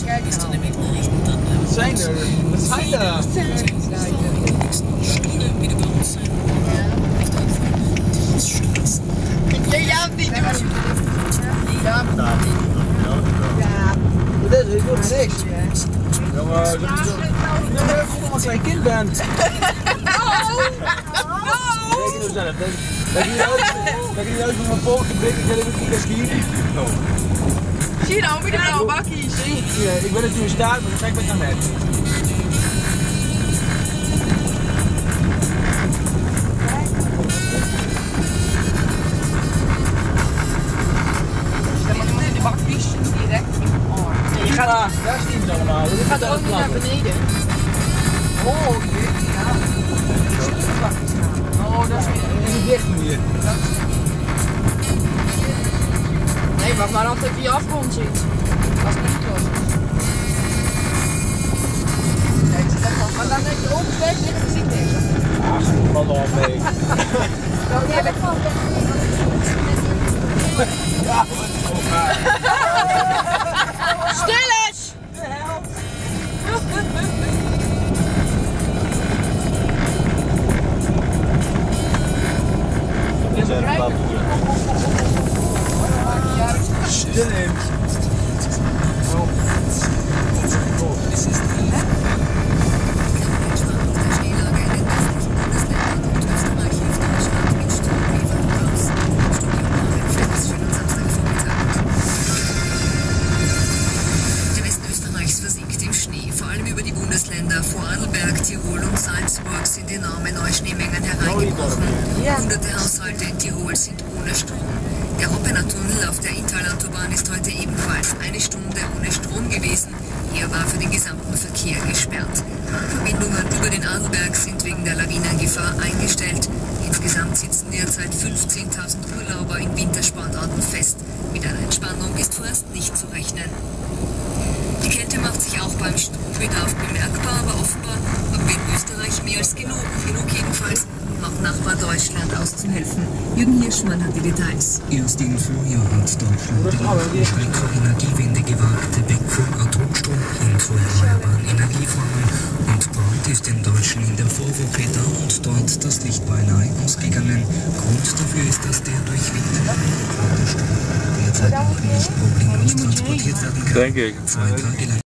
kijk nou. Wat zijn er? Wat zijn er? Ja, niet doen. Ja, Dit is goed niks. Ja, maar dat is toch... Ja, maar als je nog een klein kind bent. Kijk nou zelf. Dat je niet uit met mijn volk te blikken, dat ik het niet skiën. zie je nou, met de blauwe bakjes. Ik ben natuurlijk in staat, maar dan ga ik met naar net. De bakjes direct. Je gaat daar zien ze allemaal. Je gaat ook niet naar beneden. Oh, ja. Oh, dat is weer niet dicht doen hier. Nee, wacht maar altijd wie je afgrond ziet. Als het niet klopt. Maar dan heb je open steeds liggen, dan zie ik niks. Ach, ik val er al mee. Ja, dat kan. Ja, wat is het gaar. Stil eens! Stil eens. Versinkt im Schnee. Vor allem über die Bundesländer Vorarlberg, Tirol und Salzburg sind enorme Neuschneemengen hereingebrochen. Hunderte Haushalte in Tirol sind ohne Strom. Der Hoppener Tunnel auf der Inntal-Autobahn ist heute ebenfalls eine Stunde ohne Strom gewesen. Er war für den gesamten Verkehr gesperrt. Bahnverbindungen über den Arlberg sind wegen der Lawinengefahr eingestellt. Insgesamt sitzen derzeit 15.000 Urlauber in Wintersportorten fest. Mit einer Entspannung ist vorerst nicht zu rechnen. Die Kälte macht sich auch beim Strombedarf bemerkbar, aber offenbar haben wir in Österreich mehr als genug jedenfalls, um auch Nachbar Deutschland auszuhelfen. Jürgen Hirschmann hat die Details. Erst im Frühjahr hat Deutschland den großen Schritt zur Energiewende gewagt, weg von Atomstrom hin zu erneuerbaren Energieformen. Und bald ist den Deutschen in der Vorwoche da und dort das Licht beinahe ausgegangen. Grund dafür ist, dass der durch Wind derzeit noch nicht problemlos transportiert werden kann. 2 Tage lang